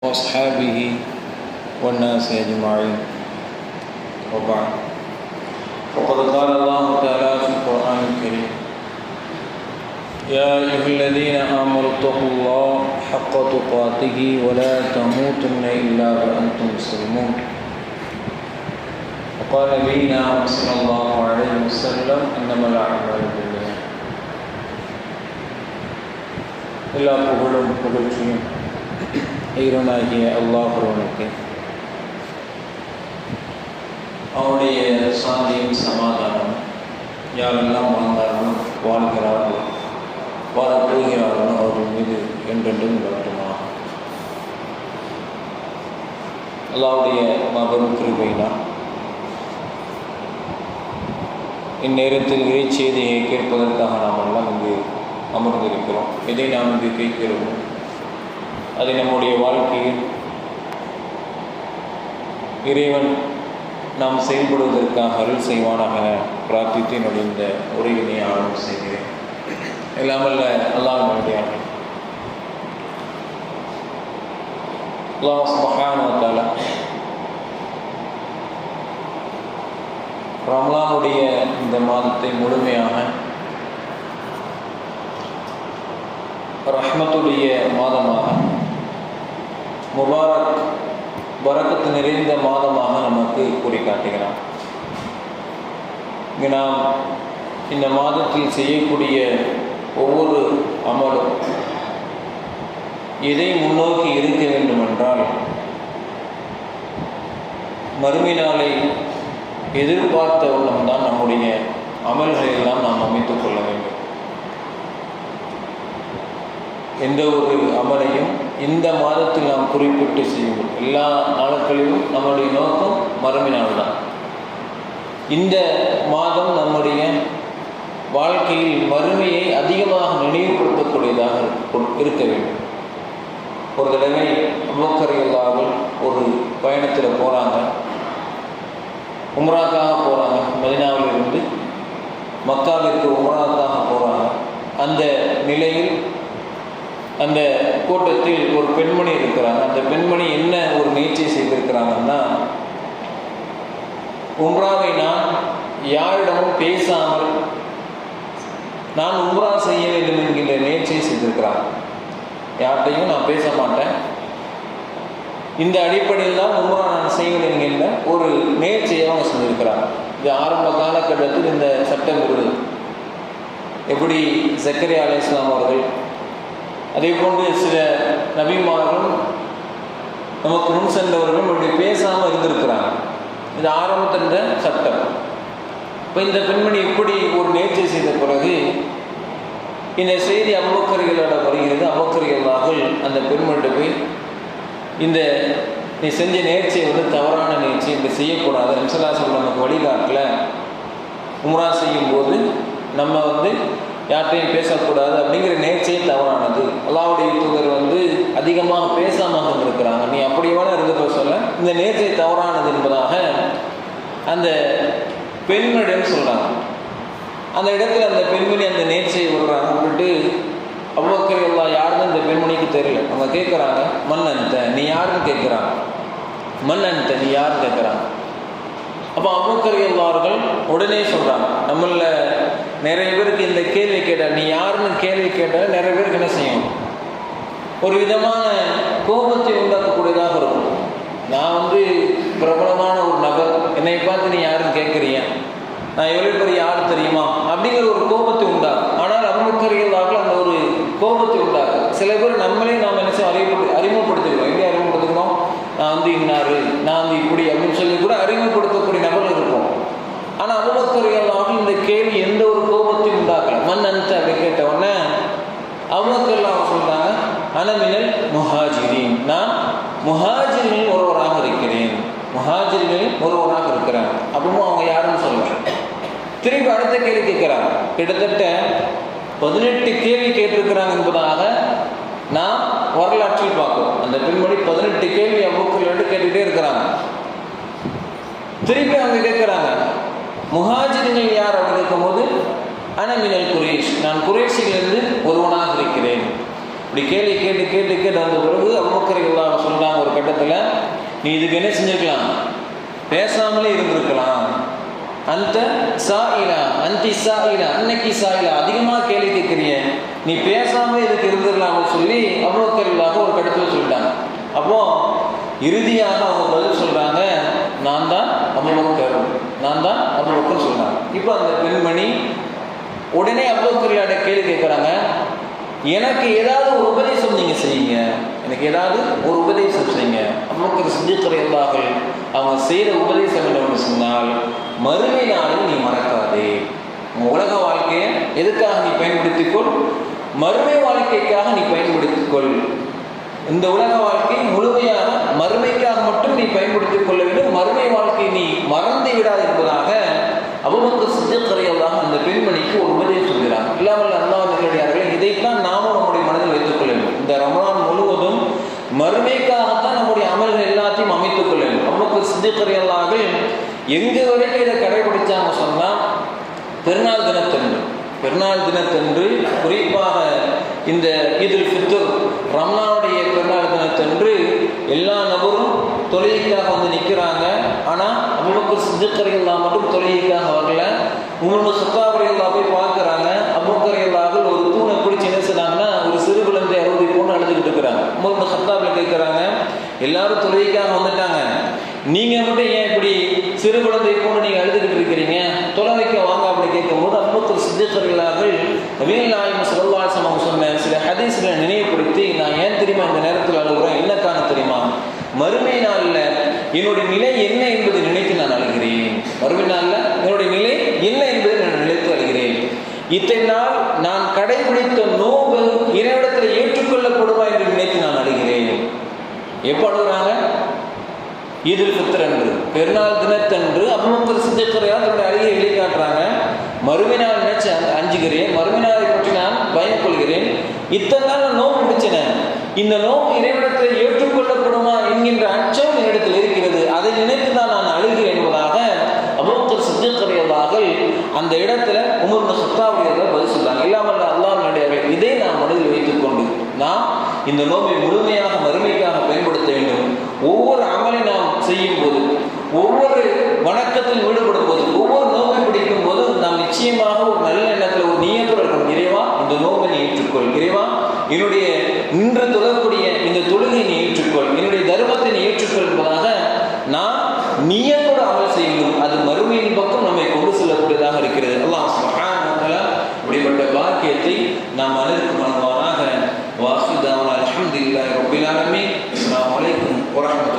وأصحابه والناس أجمعين وبعد وقد قال الله تعالى في القرآن الكريم يا أيها الذين آمنوا اتقوا الله حق تقاته ولا تموتن إلا وأنتم مسلمون وقال نبينا صلى الله عليه وسلم إنما الأعمال بالنيات எல்லா புகழும் புகழ்ச்சியும் ஈரனாகிய அல்லாஹ் ஒருவனுக்கு, அவனுடைய சாந்தியும் சமாதானம் யாரெல்லாம் வாழ்ந்தார்களோ வாழ்கிறார்களோ வாழப்போகிறார்களோ அவர்கள் மீது என்றென்றும் நிலவட்டுமா. அல்லாஹ்வுடைய மாபெரும் கிருபையினால் இந்நேரத்தில் இறை செய்தியை கேட்பதற்காக நாம் எல்லாம் இங்கு அமர்ந்திருக்கிறோம். எதை நாம் இங்கு கேட்கிறோமோ அதை நம்முடைய வாழ்க்கையில் இறைவன் நாம் செயல்படுவதற்காக அருள் செய்வானாக பிரார்த்தித்து என்னுடைய இந்த உரையினை ஆரம்பம் செய்கிறேன். எல்லாமல்ல அல்லாஹ் வேண்டியாக அல்லாஹ் சுப்ஹானஹு வ தஆலா ரமலானுடைய இந்த மாதத்தை முழுமையாக ரஹ்மத்துடைய மாதமாக, முபாரக் பரக்கத்து நிறைந்த மாதமாக நமக்கு கூறி காட்டுகிறான். இங்கு நாம் இந்த மாதத்தில் செய்யக்கூடிய ஒவ்வொரு அமலும் எதை முன்னோக்கி இருக்க வேண்டும் என்றால், மறுமை நாளை எதிர்பார்த்த வண்ணம்தான் நம்முடைய அமல்களை எல்லாம் நாம் அமைத்துக் கொள்ள வேண்டும். எந்த ஒரு அமலையும் இந்த மாதத்தில் நாம் குறிப்பிட்டு செய்வோம். எல்லா நாட்களிலும் நம்முடைய நோக்கம் மறுமை நாள் தான். இந்த மாதம் நம்முடைய வாழ்க்கையில் மறுமையை அதிகமாக நினைவுபடுத்தக்கூடியதாக இருக்க வேண்டும். ஒரு தடவை அபூபக்கர் ரலியல்லாஹு ஒரு பயணத்தில் போகிறாங்க, உம்ராக்காக போகிறாங்க. மதீனாவிலிருந்து மக்காவிற்கு உம்ராக்காக போகிறாங்க. அந்த நிலையில் அந்த கூட்டத்தில் ஒரு பெண்மணி இருக்கிறாங்க. அந்த பெண்மணி என்ன ஒரு முயற்சி செய்திருக்கிறாங்கன்னா, உம்ராவை நான் யாரிடமும் பேசாமல் நான் உம்ரா செய்ய வேண்டும் என்கின்ற முயற்சியை செய்திருக்கிறாங்க. யார்கிட்டையும் நான் பேச மாட்டேன், இந்த அடிப்படையில் தான் உம்ரா நான் செய்வேன் என்கின்ற ஒரு முயற்சியை அவங்க செஞ்சிருக்கிறாங்க. இது ஆரம்ப காலகட்டத்தில் இந்த சட்டம் இருந்தது. எப்படி ஜக்கரியா அலைஹிஸ்ஸலாம் அவர்கள், அதே போன்று சில நபிமார்களும் நமக்கு முன் சென்றவர்களும் இப்படி பேசாமல் இருந்திருக்கிறாங்க. இது ஆரம்பத்தின் சட்டம். இப்போ இந்த பெண்மணி இப்படி ஒரு நேர்ச்சி செய்த பிறகு இந்த செய்தி அபூபக்கரிகளோட வருகிறது. அபூபக்கர்கள் அந்த பெண்மணிட்ட போய், இந்த நீ செஞ்ச நேர்ச்சியை தவறான நேர்ச்சி, இப்படி செய்யக்கூடாது, நபி ஸல்லல்லாஹு அலைஹி வஸல்லம் நமக்கு வழிகாட்டல, உம்ரா செய்யும்போது நம்ம யார்கிட்டையும் பேசக்கூடாது அப்படிங்கிற நேர்ச்சியே தவறானது, அல்லாஹ்வுடைய தூதர் அதிகமாக பேசாமல் இருக்கிறாங்க, நீ அப்படி வேணா இருந்துக்க சொல்ல, இந்த நேர்ச்சியை தவறானது என்பதாக அந்த பெண்மணிடம் சொல்கிறாங்க. அந்த இடத்துல அந்த பெண்மணி அந்த நேர்ச்சியை விடுறாங்க. விட்டுட்டு அபூபக்கர் ரலியல்லாஹு யாருன்னு இந்த பெண்மணிக்கு தெரியல. அவங்க கேட்குறாங்க, மன் அன்த, நீ யாருன்னு கேட்குறாங்க. மன் அன்த, நீ யாருன்னு கேட்குறாங்க. அப்போ அபூபக்கர் ரலியல்லாஹு உடனே சொல்கிறாங்க, நம்மள நிறைய பேருக்கு இந்த கேள்வி கேட்டால், நீ யாருன்னு கேள்வி கேட்டால் நிறைய பேருக்கு என்ன செய்யும், ஒரு விதமான கோபத்தை உண்டாக்கக்கூடியதாக இருக்கும். நான் பிரபலமான ஒரு நபர், என்னை பார்த்து நீ யாருன்னு கேட்குறீங்க, நான் எவ்வளோ பெரிய ஆள் தெரியுமா அப்படிங்கிற ஒரு கோபத்தை உண்டாகும். ஆனால் அபூபக்கர் ரலியல்லாஹு அந்த ஒரு கோபத்தை உண்டாகும். சில பேர் நம்மளே நாம் என்ன செய்ய அறிமுகப்படுத்திக்கிறோம். எப்படி அறிமுகப்படுத்திக்கிறோம், நான் இன்னாரு, நான் இப்படி அப்படின்னு சொல்லி கூட அறிமுகப்படுத்தக்கூடிய நபர்கள் இருக்கும். ஆனால் அபூபக்கர் ரலியல்லாஹு இந்த கேள்வி எந்த ஒரு கோபத்தையும் உண்டாக்கல. மன் அன்த அப்படி கேட்ட உடனே அபூபக்கர் ரலியல்லாஹு சொல்றாங்க, அன மினல் முஹாஜிரீன், நான் முஹாஜிர்களில் ஒருவராக இருக்கிறேன், முஹாஜிர்களில் ஒருவராக இருக்கிறேன். அப்பவும் அவங்க யாருன்னு சொல்லுவாங்க. திருப்பி அடுத்த கேள்வி கேட்குறாங்க. கிட்டத்தட்ட 18 கேள்வி கேட்டிருக்கிறாங்க என்பதாக நான் வரலாற்றில் பார்க்கிறோம். அந்த பெண்மணி 18 கேள்வி அபூபக்கர் கேட்டுகிட்டே இருக்கிறாங்க. திருப்பி அவங்க கேட்குறாங்க, முஹாஜிர்கள் யார் அப்படின்னு கேட்கும்போது, அன மினல் குரேஷ், நான் குரேஷிலிருந்து ஒருவனாக இருக்கிறேன். இப்படி கேள்வி கேட்டு கேட்டு கேட்டு வந்த பிறகு அபூபக்கர் ரலியல்லாஹு சொல்றாங்க ஒரு கட்டத்தில், நீ இதுக்கு என்ன செஞ்சிருக்கலாம், பேசாமலே இருந்திருக்கலாம். அந்த சாயிலா அந்தி சாயிலா அன்னைக்கு சாயிலா, அதிகமாக கேள்வி கேட்குறீங்க, நீ பேசாமலே இதுக்கு இருந்துடலாம்னு சொல்லி அபூபக்கர் ரலியல்லாஹு ஒரு கட்டத்தில் சொல்லிட்டாங்க. அப்போ இறுதியாக அவங்க பதில் சொல்றாங்க, நான் தான் அபூபக்கர், நான் தான் அபூபக்கர் சொல்றாங்க. இப்போ அந்த பெண்மணி உடனே அபூபக்கர் கேள்வி கேட்குறாங்க, எனக்கு ஏதாவது ஒரு உபதேசம் நீங்க செய்யுங்க, எனக்கு ஏதாவது ஒரு உபதேசம் செய்யுங்க. அபூபக்கர் சித்திக் ரலியல்லாஹு அவங்க செய்த உபதேசம் என்னன்னு சொன்னால், மறுமை நாளில் நீ மறக்காதே. உலக வாழ்க்கையை எதுக்காக நீ பயன்படுத்திக்கொள், மறுமை வாழ்க்கைக்காக நீ பயன்படுத்திக்கொள். இந்த உலக வாழ்க்கை முழுமையாக மறுமைக்காக மட்டும் நீ பயன்படுத்திக் கொள்ள வேண்டும், மறுமை வாழ்க்கை நீ மறந்து விடாது என்பதாக அபூபக்கர் சித்திக் ரலியல்லாஹு அந்த பெண்மணிக்கு ஒரு உபதேசம் சொல்கிறார். இல்லாமல் அல்லாஹ் நல்லடியார்களே, இதைத்தான் நாமும் நம்முடைய மனதில் வைத்துக் கொள்ள வேண்டும். இந்த ரமலான் முழுவதும் மறுமைக்காகத்தான் நம்முடைய அமல்கள் எல்லாத்தையும் அமைத்துக் கொள்ள வேண்டும். அபூபக்கர் சித்திக் ரலியல்லாஹு எங்க வரைக்கும் இதை கடைபிடிச்சாங்க சொன்னா, பெருநாள் தினத்தன்று குறிப்பாக இந்த ஈதுல் ஃபித்ர் ரமலானுடைய பெருநாள் தினத்தன்று எல்லா நபரும் தொழுகைக்காக வந்து நிற்கிறாங்க. ஆனால் அபூபக்கர் சித்திக் ரலியல்லாஹு மட்டும் தொழுகைக்காக வரல. உமர் இப்னு கத்தாப் ரலியல்லாஹு போய் பார்க்குறாங்க. அபூபக்கர் ரலியல்லாஹு ஒரு தூணை பிடிச்சி என்ன செய்றாங்கன்னா, ஒரு சிறு குழந்தை 60 பொண்ணு அழுதுகிட்டு இருக்கிறாங்க. உமர் இப்னு கத்தாப் கேட்குறாங்க, எல்லாரும் தொழுகைக்காக வந்துட்டாங்க, நீங்க மட்டும் ஏன் இப்படி சிறு குழந்தை போன்று நீங்க அழுதுகிட்டு இருக்கிறீங்க, தொலைவைக்க வாங்க அப்படி கேட்கும்போது அபூபக்கர் சித்திக் ரலியல்லாஹு நபிகள் நாயகம் ஸல்லல்லாஹு அலைஹி வஸல்லம் சொன்ன சில ஹதீஸ்களை நினைவுபடுத்தி, நான் ஏன் தெரியுமா இந்த நேரத்தில் அழுகிறேன், என்ன காரணம் தெரியுமா, மறுமை நாளில் என்னுடைய நிலை என்ன என்பதை நினைத்து நான் அழுகிறேன். மறுமை நாளில் என்னுடைய நிலை என்ன என்பதை நான் நினைத்து அழுகிறேன். இத்தனை நாள் நான் கடைபிடித்த நோன்பு இறைவிடத்தில் ஏற்றுக்கொள்ளப்படுமா என்று நினைத்து நான் அழுகிறேன். எப்போ அழுகிறாங்க? ஈதுல் ஃபித்ர் அன்று, பெருநாள் தினத்தன்று அபூபக்கர் சித்திக் ரலியல்லாஹு தன்னுடைய அழுகையை வெளிக்காட்டுறாங்க. மறுமை நாள் நினைச்சு அஞ்சுகிறேன், மறுமை நாளை பற்றி நான் பயம் கொள்கிறேன். இத்தனை நாள் நான் நோன்பு பிடிச்சேன், இந்த நோன்பு இறைவிடத்தில் ஏற்றுக்கொள்ளப்படுமா என்கின்ற அச்சம் என்னிடத்தில் இருக்கிறது, அதை நினைத்து தான் நான் அழுகிறேன் என்பதாக அபூபக்கர் சித்திக் ரலியல்லாஹு அந்த இடத்துல உமர் இப்னு கத்தாப் ரலியல்லாஹு பதில் சொல்றாங்க. இல்லாமல் அல்லாஹ் நடிகார்கள், இதை நாம் மனதில் வைத்துக் கொண்டு நாம் இந்த நோன்பை முழுமையாக மறுமைக்காக பயன்படுத்த வேண்டும். ஒவ்வொரு அமலை நாம் செய்யும் போது, ஒவ்வொரு வணக்கத்தில் ஈடுபடும் போது, ஒவ்வொரு நோன்பை பிடிக்கும் போது நாம் நிச்சயமாக ஒரு நல்ல எண்ணத்தில் ஒரு நியத்தோடு இருக்கணும். இறைவா, இந்த நோன்பை நீ ஏற்றுக்கொள், இறைவா என்னுடைய இன்று தொழக்கூடிய இந்த தொழுகை நீ ஏற்றுக்கொள், என்னுடைய தர்மத்தை நீ ஏற்றுக்கொள் என்பதாக நாம் நியத்தோடு அமல் செய்யணும். அது மறுமையின் பக்கம் நம்மை கொண்டு செல்லக்கூடியதாக இருக்கிறது. அல்லாஹ் சுப்ஹானஹு வ தஆலா இப்படிப்பட்ட பாக்கியத்தை நாம் அனைவருக்கும் வழங்குவானாக. வாஹிர் தஅவானா அல்ஹம்துலில்லாஹி ரப்பில் ஆலமீன். அஸ்ஸலாமு அலைக்கும் வரஹ்மத்துல்லாஹி